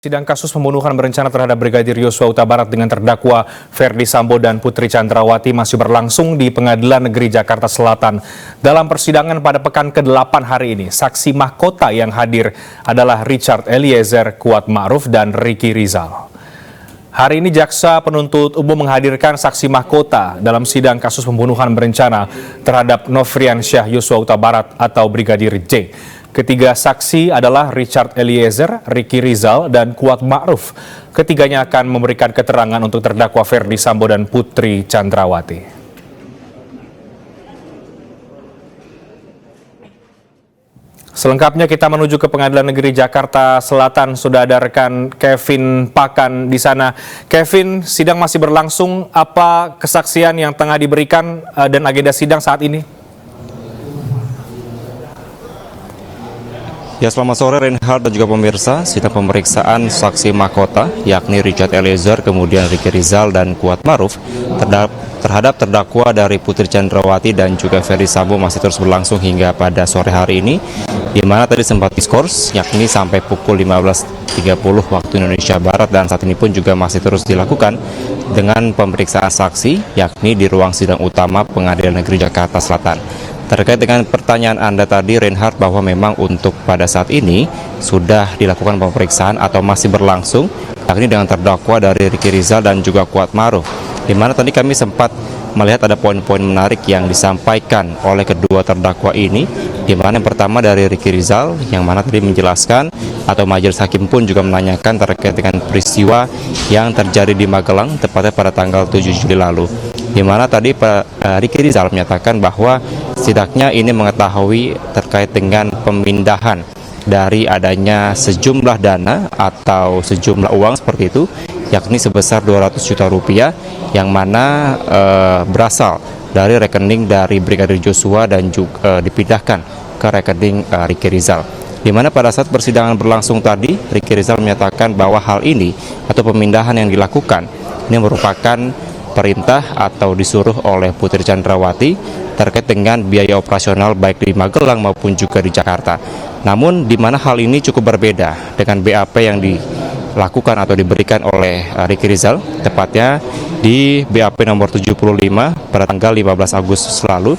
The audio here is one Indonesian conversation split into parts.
Sidang kasus pembunuhan berencana terhadap Brigadir Yosua Huta Barat dengan terdakwa Ferdy Sambo dan Putri Chandrawati masih berlangsung di Pengadilan Negeri Jakarta Selatan. Dalam persidangan pada pekan ke-8 hari ini, saksi mahkota yang hadir adalah Richard Eliezer, Kuat Ma'ruf, dan Ricky Rizal. Hari ini jaksa penuntut umum menghadirkan saksi mahkota dalam sidang kasus pembunuhan berencana terhadap Nofriansyah Yosua Huta Barat atau Brigadir J. Ketiga saksi adalah Richard Eliezer, Ricky Rizal, dan Kuat Ma'ruf. Ketiganya akan memberikan keterangan untuk terdakwa Ferdy Sambo dan Putri Chandrawati. Selengkapnya kita menuju ke Pengadilan Negeri Jakarta Selatan. Sudah ada rekan Kevin Pakan di sana. Kevin, sidang masih berlangsung. Apa kesaksian yang tengah diberikan dan agenda sidang saat ini? Ya, selamat sore Reinhard dan juga pemirsa. Sidang pemeriksaan saksi mahkota yakni Richard Eliezer, kemudian Ricky Rizal dan Kuat Ma'ruf terhadap terdakwa dari Putri Chandrawati dan juga Ferdy Sambo masih terus berlangsung hingga pada sore hari ini, di mana tadi sempat diskors yakni sampai pukul 15.30 waktu Indonesia Barat, dan saat ini pun juga masih terus dilakukan dengan pemeriksaan saksi yakni di ruang sidang utama Pengadilan Negeri Jakarta Selatan. Terkait dengan pertanyaan Anda tadi, Reinhard, bahwa memang untuk pada saat ini sudah dilakukan pemeriksaan atau masih berlangsung, yakni dengan terdakwa dari Ricky Rizal dan juga Kuat Ma'ruf, di mana tadi kami sempat melihat ada poin-poin menarik yang disampaikan oleh kedua terdakwa ini, di mana yang pertama dari Ricky Rizal, yang mana tadi menjelaskan atau majelis hakim pun juga menanyakan terkait dengan peristiwa yang terjadi di Magelang, tepatnya pada tanggal 7 Juli lalu, di mana tadi Ricky Rizal menyatakan bahwa setidaknya ini mengetahui terkait dengan pemindahan dari adanya sejumlah dana atau sejumlah uang seperti itu, yakni sebesar 200 juta rupiah yang mana berasal dari rekening dari Brigadir Joshua dan juga dipindahkan ke rekening Ricky Rizal. Di mana pada saat persidangan berlangsung tadi, Ricky Rizal menyatakan bahwa hal ini atau pemindahan yang dilakukan ini merupakan perintah atau disuruh oleh Putri Chandrawati terkait dengan biaya operasional baik di Magelang maupun juga di Jakarta. Namun di mana hal ini cukup berbeda dengan BAP yang dilakukan atau diberikan oleh Ricky Rizal, tepatnya di BAP nomor 75 pada tanggal 15 Agustus lalu,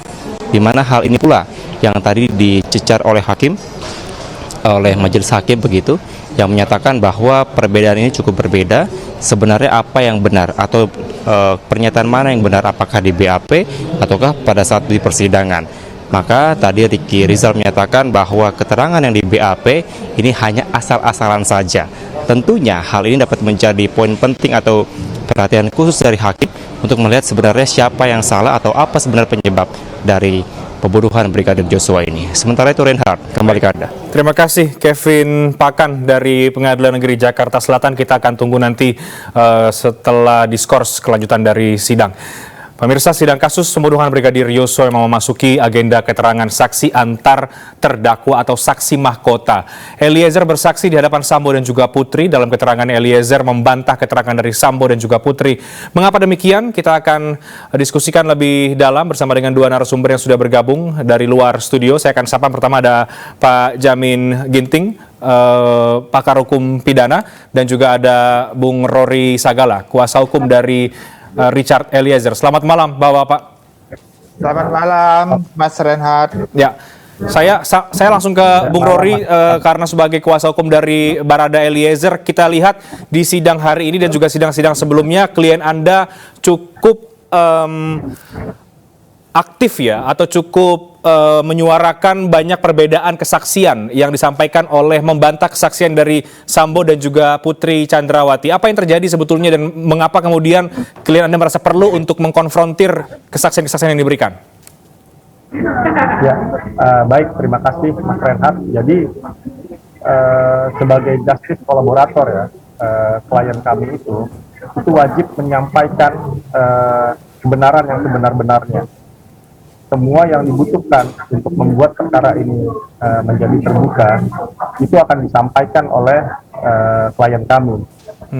di mana hal ini pula yang tadi dicecar oleh hakim, oleh majelis hakim begitu, yang menyatakan bahwa perbedaan ini cukup berbeda. Sebenarnya apa yang benar atau pernyataan mana yang benar, apakah di BAP ataukah pada saat di persidangan? Maka tadi Ricky Rizal menyatakan bahwa keterangan yang di BAP ini hanya asal-asalan saja. Tentunya hal ini dapat menjadi poin penting atau perhatian khusus dari hakim untuk melihat sebenarnya siapa yang salah atau apa sebenarnya penyebab dari pembunuhan Brigadir Joshua ini. Sementara itu, Reinhard, kembali ke Anda. Terima kasih Kevin Pakan dari Pengadilan Negeri Jakarta Selatan. Kita akan tunggu nanti setelah diskors kelanjutan dari sidang. Pemirsa, sidang kasus pembunuhan Brigadir Yosua memang memasuki agenda keterangan saksi antar terdakwa atau saksi mahkota. Eliezer bersaksi di hadapan Sambo dan juga Putri. Dalam keterangan Eliezer membantah keterangan dari Sambo dan juga Putri. Mengapa demikian? Kita akan diskusikan lebih dalam bersama dengan dua narasumber yang sudah bergabung dari luar studio. Saya akan sapa, pertama ada Pak Jamin Ginting, pakar hukum pidana, dan juga ada Bung Rory Sagala, kuasa hukum dari Richard Eliezer. Selamat malam, Bapak-bapak. Selamat malam, Mas Reinhard. Ya, saya langsung ke Bung Rory karena sebagai kuasa hukum dari Barada Eliezer, kita lihat di sidang hari ini dan juga sidang-sidang sebelumnya, klien Anda cukup aktif ya, atau cukup menyuarakan banyak perbedaan kesaksian yang disampaikan oleh membantah kesaksian dari Sambo dan juga Putri Chandrawati. Apa yang terjadi sebetulnya dan mengapa kemudian klien Anda merasa perlu untuk mengkonfrontir kesaksian-kesaksian yang diberikan? Ya, baik, terima kasih Mas Reinhard. Jadi sebagai justice kolaborator ya, klien kami itu wajib menyampaikan kebenaran yang sebenar-benarnya. Semua yang dibutuhkan untuk membuat perkara ini menjadi terbuka itu akan disampaikan oleh klien kami.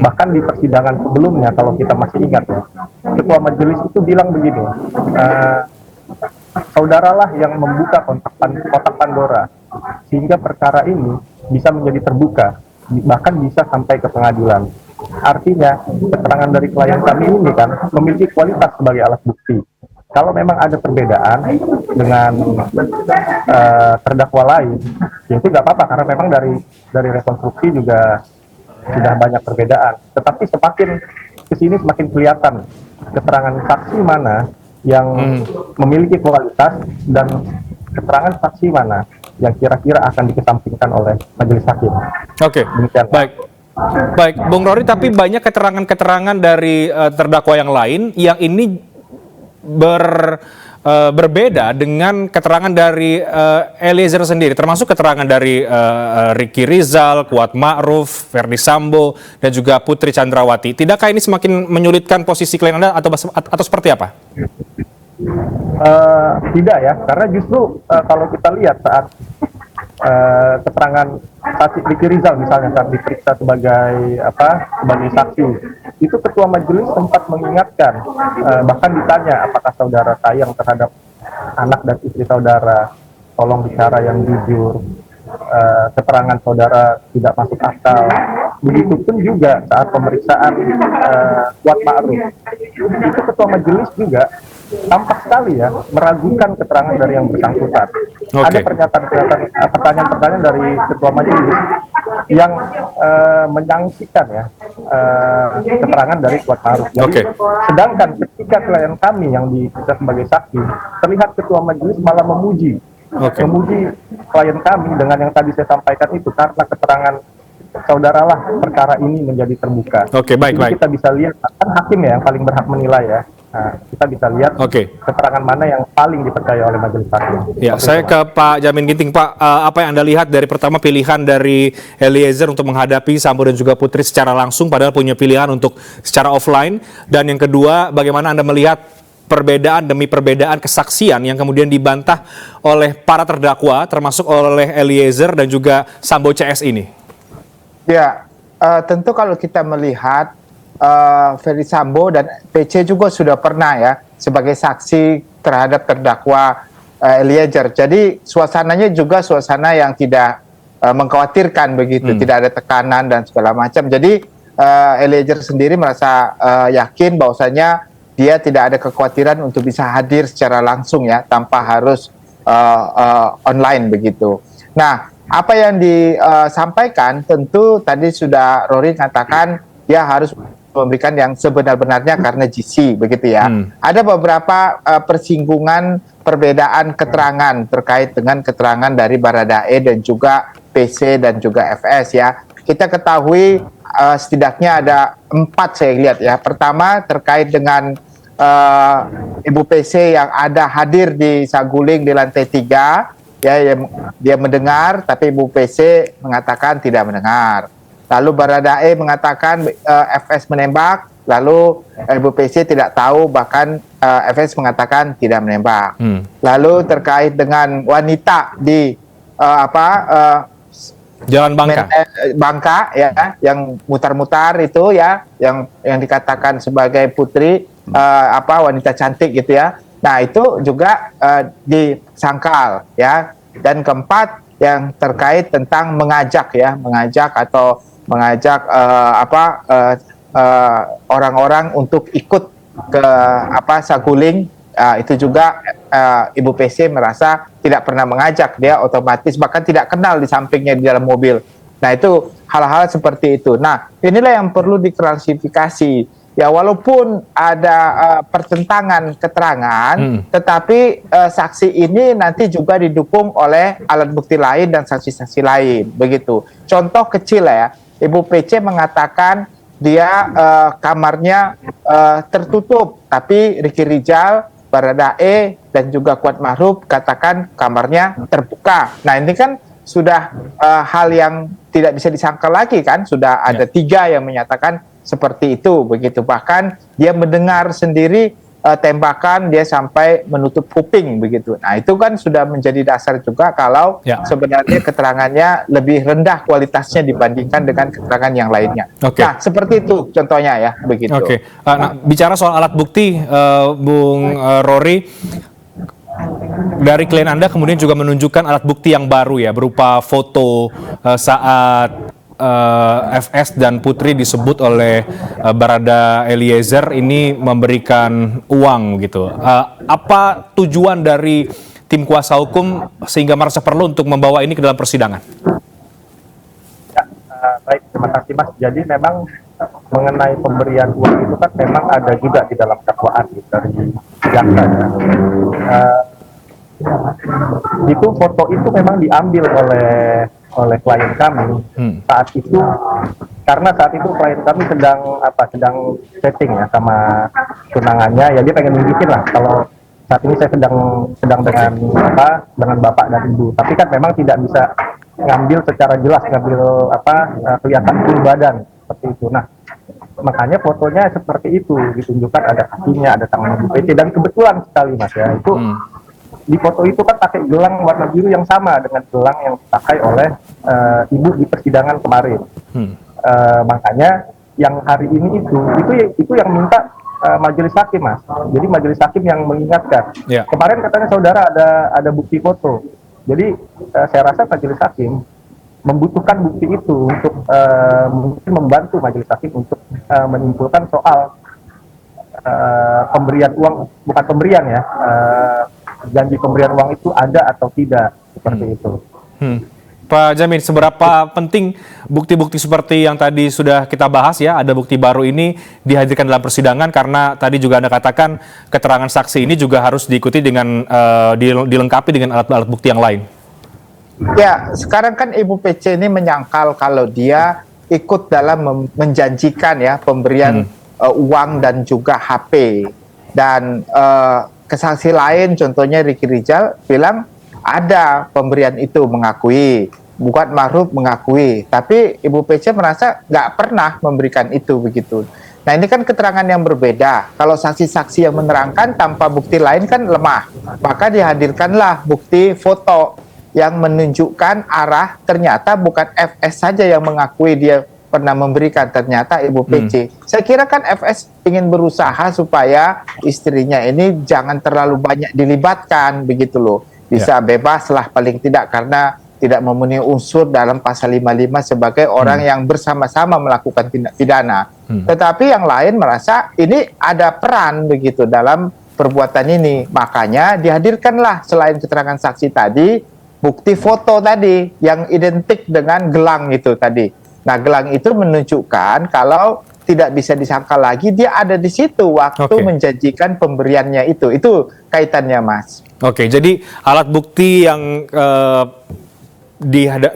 Bahkan di persidangan sebelumnya, kalau kita masih ingat ya, ketua majelis itu bilang begini, saudaralah yang membuka kotak Pandora sehingga perkara ini bisa menjadi terbuka. bahkan bisa sampai ke pengadilan. Artinya keterangan dari klien kami ini kan memiliki kualitas sebagai alat bukti. Kalau memang ada perbedaan dengan terdakwa lain, ya itu nggak apa-apa karena memang dari rekonstruksi juga sudah banyak perbedaan. Tetapi semakin kesini semakin kelihatan keterangan saksi mana yang memiliki kualitas dan keterangan saksi mana yang kira-kira akan dikesampingkan oleh majelis hakim. Oke, Demikian. baik, Bung Rory. Tapi banyak keterangan-keterangan dari terdakwa yang lain yang ini berbeda dengan keterangan dari Eliezer sendiri, termasuk keterangan dari Ricky Rizal, Kuat Ma'ruf, Verdi Sambo, dan juga Putri Chandrawati. Tidakkah ini semakin menyulitkan posisi klien Anda atau seperti apa? Tidak ya, karena justru kalau kita lihat saat keterangan saksi Ricky Rizal misalnya saat diperiksa sebagai saksi, itu ketua majelis sempat mengingatkan, bahkan ditanya apakah saudara sayang terhadap anak dan istri saudara, tolong bicara yang jujur, keterangan saudara tidak masuk akal. Begitupun juga saat pemeriksaan Kuat Ma'ruf, itu ketua majelis juga tampak sekali ya meragukan keterangan dari yang bersangkutan. Ada pertanyaan-pertanyaan dari ketua majelis yang menyangsikan ya keterangan dari Kuat Ma'ruf. Jadi, sedangkan ketika klien kami yang diperiksa sebagai saksi, terlihat ketua majelis malah memuji klien kami dengan yang tadi saya sampaikan itu, karena keterangan saudaralah perkara ini menjadi terbuka. Baik. Kita bisa lihat, kan hakim ya yang paling berhak menilai ya. Nah, kita bisa lihat keterangan mana yang paling dipercaya oleh majelis hakim. Ya, saya ke Pak Jamin Ginting. Pak, apa yang Anda lihat dari pertama pilihan dari Eliezer untuk menghadapi Sambo dan juga Putri secara langsung, padahal punya pilihan untuk secara offline, dan yang kedua, bagaimana Anda melihat perbedaan demi perbedaan kesaksian yang kemudian dibantah oleh para terdakwa, termasuk oleh Eliezer dan juga Sambo CS ini? Ya, tentu kalau kita melihat Verdi Sambo dan PC juga sudah pernah ya sebagai saksi terhadap terdakwa Eliezer. Jadi suasananya juga suasana yang tidak mengkhawatirkan begitu, tidak ada tekanan dan segala macam. Jadi Eliezer sendiri merasa yakin bahwasanya dia tidak ada kekhawatiran untuk bisa hadir secara langsung ya, tanpa harus online begitu. Nah, apa yang disampaikan tentu tadi sudah Rory katakan dia harus memberikan yang sebenar-benarnya karena GC begitu ya. Ada beberapa persinggungan perbedaan keterangan terkait dengan keterangan dari Baradae dan juga PC dan juga FS ya. Kita ketahui setidaknya ada 4 saya lihat ya. Pertama terkait dengan Ibu PC yang ada hadir di Saguling di lantai 3 ya, dia mendengar tapi Ibu PC mengatakan tidak mendengar. Lalu Baradae mengatakan FS menembak, lalu Ibu PC tidak tahu, bahkan FS mengatakan tidak menembak. Lalu terkait dengan wanita di Jalan Bangka. Bangka ya, yang mutar-mutar itu ya, yang dikatakan sebagai Putri wanita cantik gitu ya. Nah, itu juga disangkal ya. Dan keempat yang terkait tentang mengajak orang-orang untuk ikut ke Saguling, itu juga Ibu PC merasa tidak pernah mengajak, dia otomatis bahkan tidak kenal di sampingnya di dalam mobil. Nah, itu hal-hal seperti itu. Nah, inilah yang perlu diklasifikasi. Ya, walaupun ada pertentangan keterangan, tetapi saksi ini nanti juga didukung oleh alat bukti lain dan saksi-saksi lain, begitu. Contoh kecil ya, Ibu PC mengatakan dia kamarnya tertutup, tapi Ricky Rizal, Baradae, dan juga Kuat Ma'ruf katakan kamarnya terbuka. Nah, ini kan sudah hal yang tidak bisa disangkal lagi kan, sudah ada 3 yang menyatakan seperti itu begitu. Bahkan dia mendengar sendiri tembakan, dia sampai menutup kuping begitu. Nah, itu kan sudah menjadi dasar juga kalau sebenarnya keterangannya lebih rendah kualitasnya dibandingkan dengan keterangan yang lainnya. Nah, seperti itu contohnya ya begitu. Nah, bicara soal alat bukti, Bung Rory, dari klien Anda kemudian juga menunjukkan alat bukti yang baru ya, berupa foto saat FS dan Putri disebut oleh Barada Eliezer ini memberikan uang gitu. Apa tujuan dari tim kuasa hukum sehingga merasa perlu untuk membawa ini ke dalam persidangan? Ya, baik, terima kasih Mas. Jadi memang mengenai pemberian uang itu kan memang ada juga di dalam dakwaan dari jaksa ya. Itu foto itu memang diambil oleh klien kami saat itu, karena saat itu klien kami sedang setting ya sama tunangannya, ya dia pengen nunjukin lah kalau saat ini saya sedang dengan bapak dan ibu, tapi kan memang tidak bisa ngambil secara jelas, kelihatan full badan seperti itu. Nah, makanya fotonya seperti itu, ditunjukkan ada kakinya, ada tangan ibu PC, dan kebetulan sekali Mas ya, itu di foto itu kan pakai gelang warna biru yang sama dengan gelang yang dipakai oleh ibu di persidangan kemarin. Makanya yang hari ini itu yang minta majelis hakim Mas. Jadi majelis hakim yang mengingatkan. Yeah. Kemarin katanya saudara ada bukti foto. Jadi saya rasa majelis hakim membutuhkan bukti itu untuk mungkin membantu majelis hakim untuk menyimpulkan soal pemberian uang, bukan pemberian ya, janji pemberian uang itu ada atau tidak, seperti itu. Pak Jamin, seberapa penting bukti-bukti seperti yang tadi sudah kita bahas ya, ada bukti baru ini dihadirkan dalam persidangan, karena tadi juga Anda katakan keterangan saksi ini juga harus diikuti dengan dilengkapi dengan alat-alat bukti yang lain. Ya, sekarang kan Ibu PC ini menyangkal kalau dia ikut dalam menjanjikan ya pemberian uang dan juga HP. Dan kesaksi lain contohnya Ricky Rizal bilang ada pemberian itu, mengakui. Kuat Ma'ruf mengakui, tapi Ibu PC merasa nggak pernah memberikan itu begitu. Nah, ini kan keterangan yang berbeda. Kalau saksi-saksi yang menerangkan tanpa bukti lain kan lemah, maka dihadirkanlah bukti foto yang menunjukkan arah, ternyata bukan FS saja yang mengakui dia pernah memberikan, ternyata Ibu PC. Saya kira kan FS ingin berusaha supaya istrinya ini jangan terlalu banyak dilibatkan begitu loh. Bisa bebas lah paling tidak, karena tidak memenuhi unsur dalam pasal 55 sebagai orang yang bersama-sama melakukan tindak pidana. Tetapi yang lain merasa ini ada peran begitu dalam perbuatan ini. Makanya dihadirkanlah selain keterangan saksi tadi, bukti foto tadi yang identik dengan gelang itu tadi. Nah, gelang itu menunjukkan kalau tidak bisa disangka lagi dia ada di situ waktu menjanjikan pemberiannya itu. Itu kaitannya, Mas. Oke, jadi alat bukti yang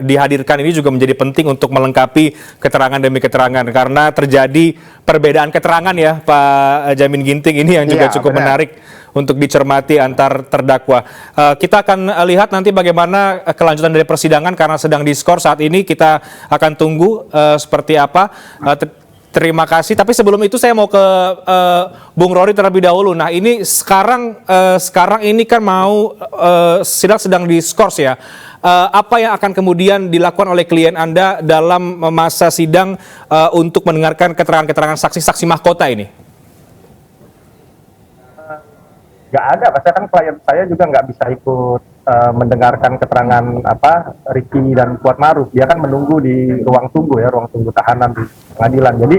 dihadirkan ini juga menjadi penting untuk melengkapi keterangan demi keterangan, karena terjadi perbedaan keterangan ya Pak Jamin Ginting, ini yang juga cukup menarik untuk dicermati antar terdakwa. Kita akan lihat nanti bagaimana kelanjutan dari persidangan, karena sedang diskors saat ini. Kita akan tunggu seperti apa. Terima kasih. Tapi sebelum itu saya mau ke Bung Rory terlebih dahulu. Nah, ini sekarang ini kan sidang sedang diskors ya. Apa yang akan kemudian dilakukan oleh klien Anda dalam masa sidang untuk mendengarkan keterangan-keterangan saksi-saksi mahkota ini? Nggak ada, pasti kan klien saya juga nggak bisa ikut mendengarkan keterangan Ricky dan Kuat Ma'ruf. Dia kan menunggu di ruang tunggu tahanan di pengadilan. Jadi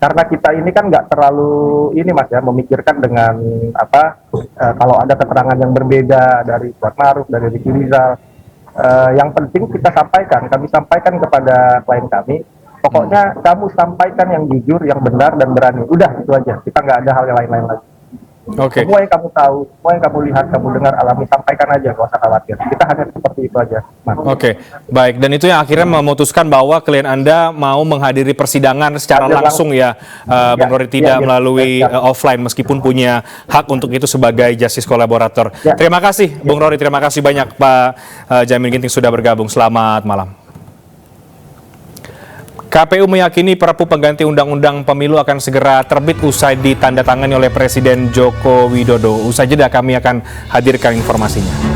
karena kita ini kan nggak terlalu Mas ya, memikirkan dengan kalau ada keterangan yang berbeda dari Kuat Ma'ruf, dari Ricky Rizal. Yang penting kami sampaikan kepada klien kami, pokoknya kamu sampaikan yang jujur, yang benar dan berani. Udah, itu aja. Kita nggak ada hal yang lain-lain lagi. Semua yang kamu tahu, semua yang kamu lihat, kamu dengar, alami, sampaikan aja, nggak usah khawatir. Kita hanya seperti itu aja, Mas. Baik. Dan itu yang akhirnya memutuskan bahwa klien Anda mau menghadiri persidangan secara langsung ya, Bung Rory, tidak melalui offline, meskipun punya hak untuk itu sebagai justice kolaborator. Terima kasih, Bung Rory. Terima kasih banyak, Pak Jamin Ginting, sudah bergabung. Selamat malam. KPU meyakini Perpu pengganti Undang-Undang Pemilu akan segera terbit usai ditandatangani oleh Presiden Joko Widodo. Usai jeda kami akan hadirkan informasinya.